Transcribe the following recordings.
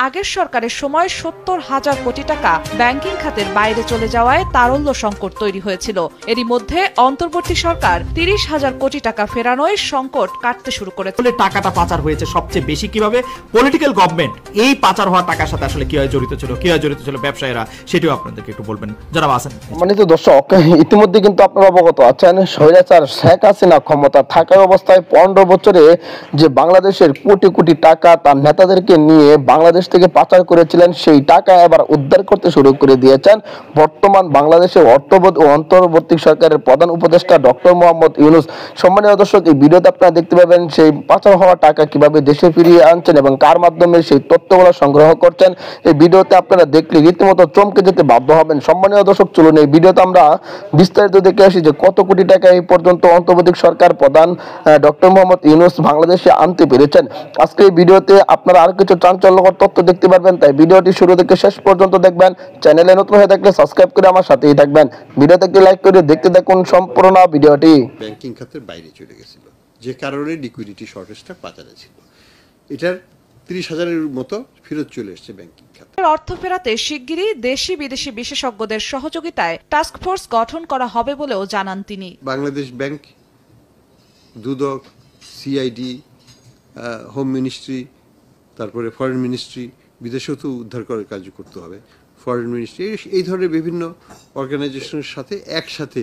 আগের সরকারের সময় ৭০,০০০ কোটি টাকা ব্যাংকিং খাতের বাইরে চলে যাওয়ায় তারল্য সংকট তৈরি হয়েছিল। এরই মধ্যে অন্তর্বর্তী সরকার ৩০,০০০ কোটি টাকা ফেরানোয় সংকট কাটতে শুরু করেছে। টাকাটা পাচার হয়েছে সবচেয়ে বেশি কিভাবে, পলিটিক্যাল গভর্নমেন্ট এই পাচার হওয়া টাকার সাথে আসলে কিভাবে জড়িত ছিল ব্যবসায়ীরা, সেটিও আপনাদেরকে একটু বলবেন যারা আছেন। সম্মানিত দর্শক, ইতিমধ্যে কিন্তু আপনারা অবগত আছেন স্বৈরাচার শেখ হাসিনা ক্ষমতা থাকা অবস্থায় 15 বছরে যে বাংলাদেশের কোটি কোটি টাকা তার নেতাদেরকে নিয়ে বাংলাদেশ থেকে পাচার করেছিলেন, সেই টাকা এবার উদ্ধার করতে শুরু করে দিয়েছেন বর্তমান বাংলাদেশের অর্থবোধ ও অন্তর্বর্তী সরকারের প্রধান উপদেষ্টা ডক্টর মোহাম্মদ ইউনূস। সম্মানিত দর্শক, এই ভিডিওতে আপনারা দেখতে পাবেন সেই পাচার হওয়া টাকা কিভাবে দেশে ফিরিয়ে আনছেন এবং কার মাধ্যমে সেই তথ্যগুলো সংগ্রহ করছেন। এই ভিডিওতে আপনারা দেখলে রীতিমতো চমকে যেতে বাধ্য হবেন। সম্মানীয় দর্শক, চলুন এই ভিডিওতে আমরা বিস্তারিত দেখে আসি যে কত কোটি টাকা এই পর্যন্ত অন্তর্বর্তী সরকার প্রধান ডক্টর মোহাম্মদ ইউনূস বাংলাদেশে আনতে পেরেছেন। আজকে এই ভিডিওতে আপনারা আর কিছু চাঞ্চল্যকর তথ্য দেখতে পারবেন, তাই ভিডিওটি শুরু থেকে শেষ পর্যন্ত দেখবেন। চ্যানেলে নতুন হয়ে থাকলে সাবস্ক্রাইব করে আমার সাথেই থাকবেন। ভিডিওতে একটি লাইক করে দেখতে দেখুন সম্পূর্ণ ভিডিওটি। ব্যাংকিং খাতের বাইরে চলে গেছিল, যে কারণে লিকুইডিটি শর্টেজটা বাজারে ছিল। এটার ৩০,০০০-এর মতো ফেরত চলে এসেছে ব্যাংকিং খাতে। অর্থ ফেরাতে শিগগিরই দেশি বিদেশি বিশেষজ্ঞদের সহযোগিতায় টাস্কফোর্স গঠন করা হবে বলেও জানান তিনি। বাংলাদেশ ব্যাংক, দুদক, সিআইডি, হোম মিনিস্ট্রি, তারপরে ফরেন মিনিস্ট্রি, বিদেশেও তো উদ্ধার করার কাজ করতে হবে, ফরেন মিনিস্ট্রি, এই ধরনের বিভিন্ন অর্গানাইজেশনের সাথে একসাথে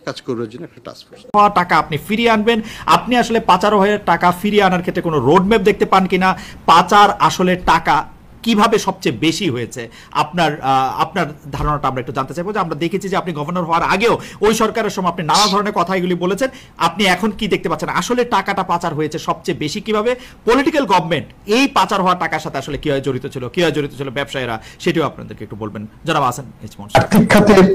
কাজ করার জন্য একটা টাস্ক ফোর্স। টাকা আপনি ফিরিয়ে আনবেন, আপনি আসলে পাচার হয়ে টাকা ফিরিয়ে আনার ক্ষেত্রে কোনো রোডম্যাপ দেখতে পান কিনা, পাচার আসলে টাকা কিভাবে সবচেয়ে বেশি হয়েছে, আপনার ধারণাটা আমরা একটু জানতে চাইবো। যে আমরা দেখেছি যে আপনি গভর্নর হওয়ার আগেও ওই সরকারের সময় আপনি নানা ধরনের কথা এগুলি বলেছেন, আপনি এখন কি দেখতে পাচ্ছেন আসলে টাকাটা পাচার হয়েছে সবচেয়ে বেশি কিভাবে, পলিটিক্যাল গভর্নমেন্ট এই পাচার হওয়া টাকার সাথে আসলে কিভাবে জড়িত ছিল ব্যবসায়ীরা, সেটিও আপনাদেরকে একটু বলবেন যারা আছেন। আর্থিক খাতের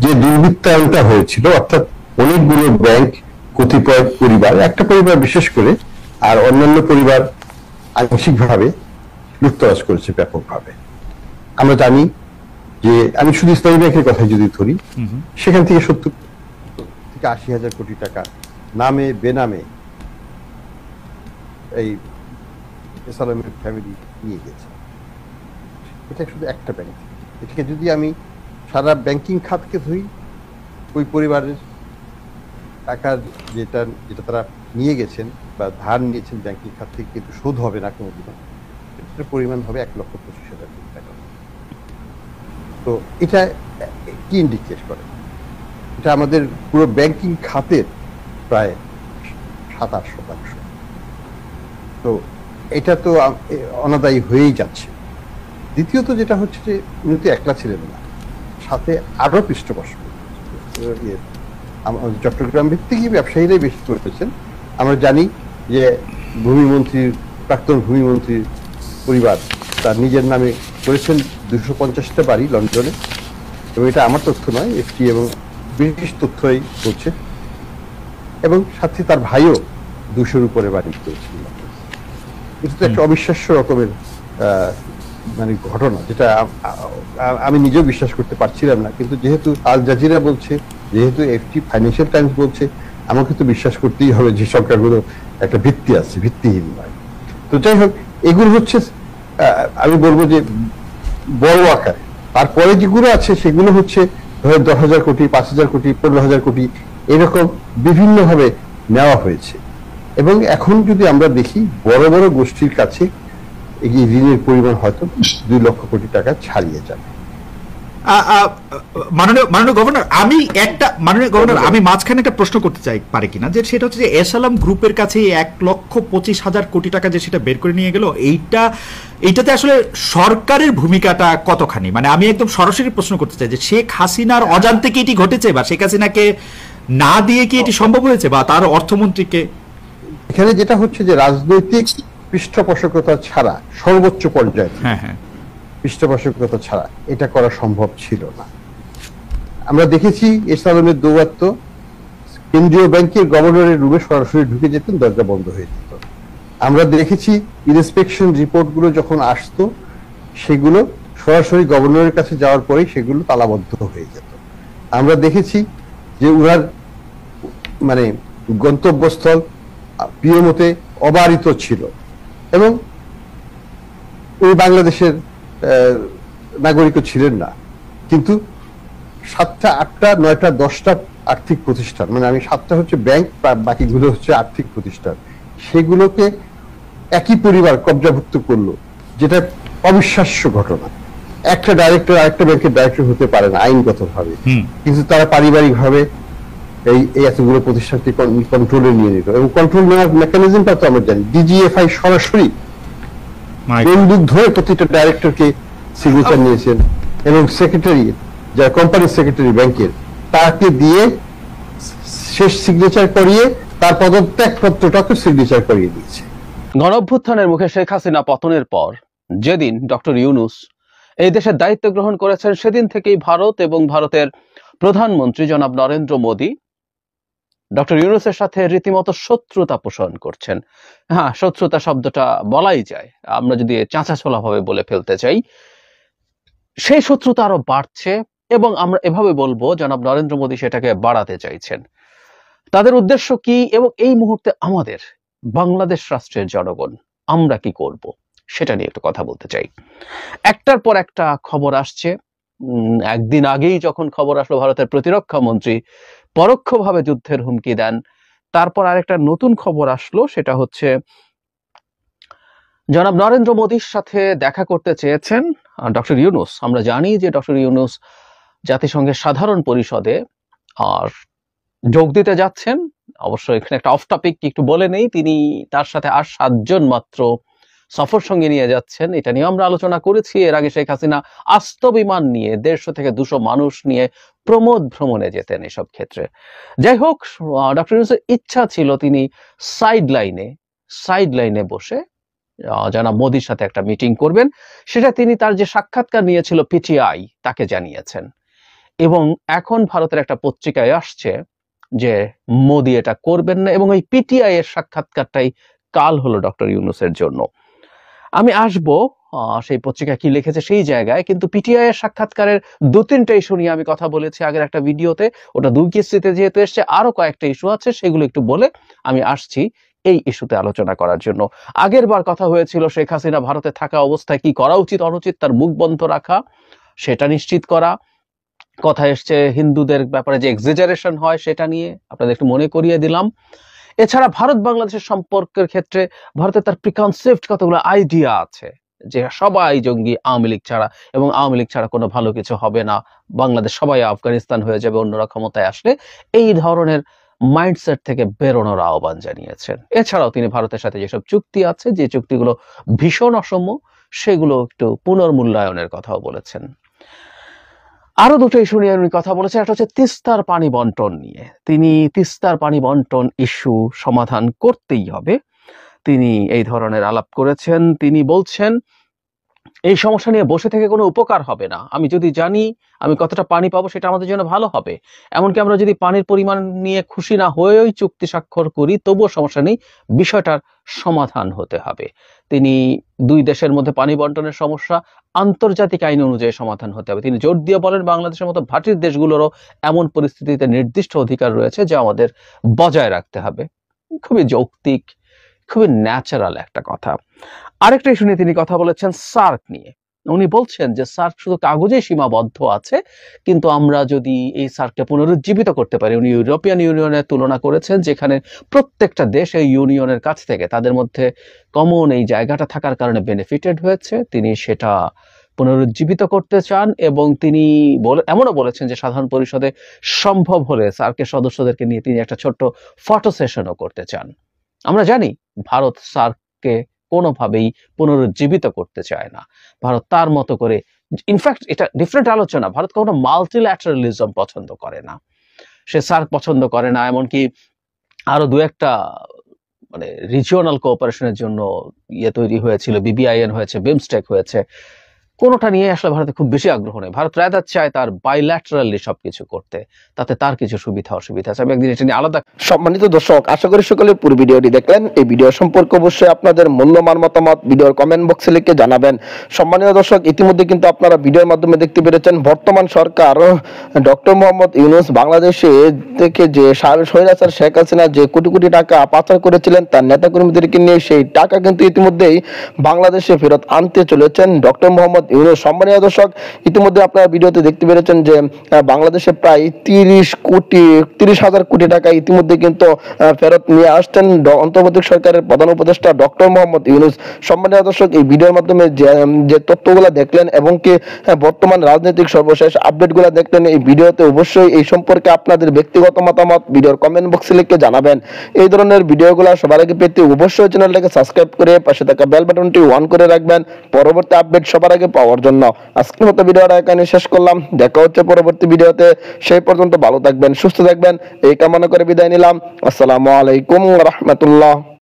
যে দুর্বৃত্তায়নটা হয়েছিল, অর্থাৎ অনেকগুলো ব্যাংক, কতিপয় পরিবার, একটা পরিবার বিশেষ করে, আর অন্যান্য পরিবার আংশিকভাবে লুটতরাজ করেছে ব্যাপকভাবে। আমরা জানি যে, আমি শুধু ইসলামী ব্যাংকের কথা যদি ধরি, সেখান থেকে ৭০ থেকে ৮০,০০০ কোটি টাকা নামে বেনামে এই এসালামের ফ্যামিলি নিয়ে গেছে। এটা শুধু একটা ব্যাংক। এটাকে যদি আমি সারা ব্যাংকিং খাতকে ধরি, ওই পরিবারের টাকার যেটা তারা নিয়ে গেছেন বা ধার নিয়েছেন ব্যাংকিং খাত থেকে, কিন্তু শোধ হবে না কোনোদিনও, এটার পরিমাণ হবে ১,২৫,০০০ কোটি টাকা। তো এটা কি ইন্ডিকেট করে? এটা আমাদের পুরো ব্যাংকিং খাতের প্রায় ২৭%। তো এটা তো অনাদায়ী হয়েই যাচ্ছে। দ্বিতীয়ত যেটা হচ্ছে যে, উনি তো একলা ছিলেন না, সাথে আরো পৃষ্ঠপোষক চট্টগ্রাম ভিত্তিক ব্যবসায়ীরাই বেশি করেছেন। আমরা জানি যে প্রাক্তন ভূমিমন্ত্রীর পরিবার তার নিজের নামে করেছেন ২৫০টা বাড়ি লন্ডনে, এবং এটা আমার তথ্য নয়, এফটি এবং ব্রিটিশ তথ্যই বলছে। এবং সাথে তার ভাইও ২০০-র উপরে বাড়ি করেছেন। এটা তো একটা অবিশ্বাস্য রকমের মানে ঘটনা, যেটা আমি নিজেও বিশ্বাস করতে পারছিলাম না। কিন্তু যেহেতু আল জাজিরা বলছে, যেহেতু এফটি, ফাইন্যান্সিয়াল টাইমস বলছে, আমাকে তো বিশ্বাস করতেই হবে যে সংখ্যাগুলো একটা ভিত্তি আছে, ভিত্তিহীন নয়। তো যাই হোক, এগুলো হচ্ছে আমি বলবো যে বড় আকার। তারপরে যেগুলো আছে সেগুলো হচ্ছে ১০,০০০ কোটি, ৫,০০০ কোটি, ১৫,০০০ কোটি, এরকম বিভিন্নভাবে নেওয়া হয়েছে। এবং এখন যদি আমরা দেখি, বড় বড় গোষ্ঠীর কাছে এই ঋণের পরিমাণ হয়তো ২ লক্ষ কোটি টাকা ছাড়িয়ে যাবে। মাননীয় গভর্নর, আমি মাঝখানে একটা প্রশ্ন করতে চাই পারে কিনা, যে সেটা হচ্ছে যে এসালাম গ্রুপের কাছে ১,২৫,০০০ কোটি টাকা যে সেটা বের করে নিয়ে গেল, এইটাতে আসলে সরকারের ভূমিকাটা কতখানি? মানে আমি একদম সরাসরি প্রশ্ন করতে চাই যে শেখ হাসিনার অজান্তে কি এটি ঘটেছে, বা শেখ হাসিনাকে না দিয়ে কি এটি সম্ভব হয়েছে, বা তার অর্থমন্ত্রীকে? এখানে যেটা হচ্ছে যে রাজনৈতিক পৃষ্ঠপোষকতা ছাড়া, সর্বোচ্চ পর্যায়ে পৃষ্ঠপোষকতা ছাড়া এটা করা সম্ভব ছিল না। আমরা দেখেছি এসালামের দৌরাত্ম্য, কেন্দ্রীয় ব্যাংকের গভর্নরের রুমে সরাসরি ঢুকে যেতেন, দরজা বন্ধ হয়ে যেত। আমরা দেখেছি ইন্সপেকশন রিপোর্টগুলো যখন আসতো, সেগুলো সরাসরি গভর্নরের কাছে যাওয়ার পরেই সেগুলো তালাবদ্ধ হয়ে যেত। আমরা দেখেছি যে উনার মানে গন্তব্যস্থল প্রিয়মতে অবারিত ছিল, এবং উনি বাংলাদেশের নাগরিকও ছিলেন না, কিন্তু 7টা 8টা 9টা 10টা আর্থিক প্রতিষ্ঠান, মানে আমি 7টা হচ্ছে ব্যাংক, বাকিগুলো হচ্ছে আর্থিক প্রতিষ্ঠান, সেগুলোকে একই পরিবার কবজাভুক্ত করলো, যেটা অবিশ্বাস্য ঘটনা। একটা ডাইরেক্টর আরেকটা ব্যাংকের ডাইরেক্টর হতে পারে না আইনগতভাবে, কিন্তু তারা পারিবারিক ভাবে এই এতগুলো প্রতিষ্ঠানকে কন্ট্রোলে নিয়ে নিত, এবং কন্ট্রোল নেওয়ার মেকানিজমটা তো আমরা জানি। ডিজিএফআই সরাসরি বন্দুক ধরে প্রতিটা ডাইরেক্টরকে সিগনেচার নিয়েছেন, এবং সেক্রেটারি, যারা কোম্পানির সেক্রেটারি ব্যাংকের, তাকে দিয়ে শেষ সিগনেচার করিয়ে তার পদত্যাগ পত্রটাকে সিগনেচার করিয়ে দিয়েছে। গণঅভ্যুত্থানের মুখে শেখ হাসিনা পতনের পর যেদিন ডক্টর ইউনূস এই দেশের দায়িত্ব গ্রহণ করেছেন, সেদিন থেকেই ভারত এবং ভারতের প্রধানমন্ত্রী জনাব নরেন্দ্র মোদী ডক্টর ইউনূসের সাথে রীতিমতো শত্রুতা পোষণ করছেন। হ্যাঁ, শত্রুতা শব্দটা বলাই যায়, আমরা যদি চাঁচাছোলা ভাবে বলে ফেলতে চাই। সেই শত্রুতা আরো বাড়ছে, এবং আমরা এভাবে বলবো জনাব নরেন্দ্র মোদী সেটাকে বাড়াতে চাইছেন। তাদের উদ্দেশ্য কি, এবং এই মুহূর্তে আমাদের বাংলাদেশ রাষ্ট্রের জনগণ আমরা কি করব, সেটা নিয়ে একটু কথা বলতে চাই। একটার পর একটা খবর আসছে। একদিন আগেই যখন খবর আসলো ভারতের প্রতিরক্ষা মন্ত্রী পরোক্ষভাবে যুদ্ধের হুমকি দেন, তারপর আরেকটা নতুন খবর আসলো, সেটা হচ্ছে জনাব নরেন্দ্র মোদীর সাথে দেখা করতে চেয়েছেন ডক্টর ইউনূস। আমরা জানি যে ডক্টর ইউনূস জাতিসংঘের সাধারণ পরিষদে আর যোগ দিতে যাচ্ছেন। অবশ্য এখানে একটা অফ টপিক একটু বলে নেই, তিনি তার সাথে আর 7 জন মাত্র সফর সঙ্গে নিয়ে যাচ্ছেন। এটা নিয়ে আমরা আলোচনা করেছি এর আগে। শেখ হাসিনা আস্ত বিমান নিয়ে 150 থেকে 200 মানুষ নিয়ে প্রমোদ ভ্রমণে যেতেন এসব ক্ষেত্রে। যাই হোক, ডক্টর ইউনূসের ইচ্ছা ছিল তিনি সাইড লাইনে বসে জনাব মোদীর সাথে একটা মিটিং করবেন। সেটা তিনি তার যে সাক্ষাৎকার নিয়েছিল পিটিআই তাকে জানিয়েছেন, এবং এখন ভারতের একটা পত্রিকায় আসছে যে মোদী এটা করবেন না, এবং এই পিটিআই এর সাক্ষাৎকারটাই কাল হলো ডক্টর ইউনূসের জন্য। আমি আসবো সেই পত্রিকা কি লিখেছে সেই জায়গায়, কিন্তু পিটিআই এর সাক্ষাৎকারের 2-3টা ইস্যু নিয়ে আমি কথা বলেছি আগের একটা ভিডিওতে। ওটা 2 কিস্তিতে যেহেতু এসছে, আরো কয়েকটা ইস্যু আছে, সেগুলো একটু বলে আমি আসছি এই ইস্যুতে আলোচনা করার জন্য। আগের বার কথা হয়েছিল শেখ হাসিনা ভারতে থাকা অবস্থায় কি করা উচিত অনুচিত, তার মুখ বন্ধ রাখা, সেটা নিশ্চিত করা। কথা এসছে হিন্দুদের ব্যাপারে যে এক্সাজারেশন হয় সেটা নিয়ে, আপনাদের একটু মনে করিয়ে দিলাম। এছাড়া ভারত বাংলাদেশের সম্পর্কের ক্ষেত্রে ভারতের তার প্রিকনসেপ্ট কতগুলো আইডিয়া আছে, যে সবাই জঙ্গি আওয়ামী লীগ ছাড়া, এবং আওয়ামী লীগ ছাড়া কোনো ভালো কিছু হবে না, বাংলাদেশ সবাই আফগানিস্তান হয়ে যাবে অন্যরা ক্ষমতায় আসলে। এই ধরনের মাইন্ডসেট থেকে বেরোনোর আহ্বান জানিয়েছেন। এছাড়াও তিনি ভারতের সাথে যেসব চুক্তি আছে, যে চুক্তিগুলো ভীষণ অসম্য, সেগুলো একটু পুনর্মূল্যায়নের কথাও বলেছেন। আরো 2টো ইস্যু নিয়ে উনি কথা বলেছেন। একটা হচ্ছে তিস্তার পানি বন্টন নিয়ে। তিনি তিস্তার পানি বন্টন ইস্যু সমাধান করতেই হবে, তিনি এই ধরনের আলাপ করেছেন। তিনি বলছেন এই সমস্যা নিয়ে বসে থেকে কোনো উপকার হবে না। আমি যদি জানি আমি কতটা পানি পাবো, সেটা আমাদের জন্য ভালো হবে। এমনকি আমরা যদি পানির পরিমাণ নিয়ে খুশি না হয়েই চুক্তি স্বাক্ষর করি, তবুও সমস্যা নেই, বিষয়টার সমাধান হতে হবে। তিনি 2 দেশের মধ্যে পানি বন্টনের সমস্যা আন্তর্জাতিক আইন অনুযায়ী সমাধান হতে হবে। তিনি জোর দিয়ে বলেন বাংলাদেশের মতো ভাটির দেশগুলোরও এমন পরিস্থিতিতে নির্দিষ্ট অধিকার রয়েছে যা আমাদের বজায় রাখতে হবে। খুবই যৌক্তিক, খুবই ন্যাচারাল একটা কথা। আরেকটা ইস্যু নিয়ে তিনি কথা বলেছেন সার্ক নিয়ে। উনি বলছেন যে সার্ক শুধু কাগজে সীমাবদ্ধ আছে, কিন্তু আমরা যদি এই সার্ককে পুনরুজ্জীবিত করতে পারি। উনি ইউরোপিয়ান ইউনিয়নের তুলনা করেছেন, যেখানে প্রত্যেকটা দেশ এই ইউনিয়নের কাছ থেকে তাদের মধ্যে কমন এই জায়গাটা থাকার কারণে বেনিফিটেড হয়েছে। তিনি সেটা পুনরুজ্জীবিত করতে চান, এবং তিনি এমনও বলেছেন যে সাধারণ পরিষদে সম্ভব হলে সার্কের সদস্যদেরকে নিয়ে তিনি একটা ছোট্ট ফটো সেশনও করতে চান। আমরা জানি ভারত সার্ককে কোনোভাবেই পুনরুজ্জীবিত করতে চায় না। ভারত তার মতো করে, ইনফ্যাক্ট এটা ডিফারেন্ট আলোচনা, ভারত কখনো মাল্টিল্যাটারালিজম পছন্দ করে না, সে সার্ক পছন্দ করে না। এমনকি আরো 2-একটা মানে রিজিওনাল কোঅপারেশনের জন্য তৈরি হয়েছিল, বিবিআইএন হয়েছে, বিমস্টেক হয়েছে। কোনোটা নিয়ে আসলে ভারতে খুব বেশি আগ্রহ নেই। ভারত রাদার চায় তার বাইল্যাটারালি সবকিছু করতে, তাতে তার কিছু সুবিধা অসুবিধা আছে। আমি একদিন এটা নিয়ে আলাদা। সম্মানিত দর্শক, আশা করি সকলে পুরো ভিডিওটি দেখলেন। এই ভিডিও সম্পর্কে অবশ্যই আপনাদের মূল্যবান মতামত ভিডিওর কমেন্ট বক্সে লিখে জানাবেন। সম্মানিত দর্শক, ইতিমধ্যে কিন্তু আপনারা ভিডিওর মাধ্যমে দেখতে পেরেছেন বর্তমান সরকার ডক্টর মোহাম্মদ ইউনূস বাংলাদেশে থেকে যে স্বৈরাচার শেখ হাসিনা যে কোটি কোটি টাকা পাচার করেছিলেন তার নেতাকর্মীদেরকে নিয়ে সেই টাকা কিন্তু ইতিমধ্যেই বাংলাদেশে ফেরত আনতে চলেছেন ডক্টর মোহাম্মদ ইউনূস। সম্মানিত দর্শক, ইতিমধ্যে আপনারা ভিডিওতে দেখতে পেরেছেন যে বাংলাদেশে প্রায় 30,000 কোটি টাকা ইতিমধ্যে কিন্তু ফেরত নিয়ে আসছেন অন্তর্বর্তী সরকারের প্রধান উপদেষ্টা ডক্টর মোহাম্মদ ইউনূস। সম্মানিত দর্শক, এই ভিডিওর মাধ্যমে যে তথ্যগুলো দেখলেন এবং কি বর্তমান রাজনৈতিক সর্বশেষ আপডেটগুলো দেখলেন, এই ভিডিওতে অবশ্যই এই সম্পর্কে আপনাদের ব্যক্তিগত মতামত ভিডিওর কমেন্ট বক্সে লিখে জানাবেন। এই ধরনের ভিডিওগুলো সবার আগে পেতে অবশ্যই চ্যানেলটাকে সাবস্ক্রাইব করে পাশে থাকা বেল বাটনটি অন করে রাখবেন পরবর্তী আপডেট সবার আগে পাওয়ার জন্য। আজকের মতো ভিডিওটা এখানে শেষ করলাম। দেখা হচ্ছে পরবর্তী ভিডিওতে। সেই পর্যন্ত ভালো থাকবেন, সুস্থ থাকবেন এই কামনা করে বিদায় নিলাম। আসসালামু আলাইকুম ওয়া রাহমাতুল্লাহ।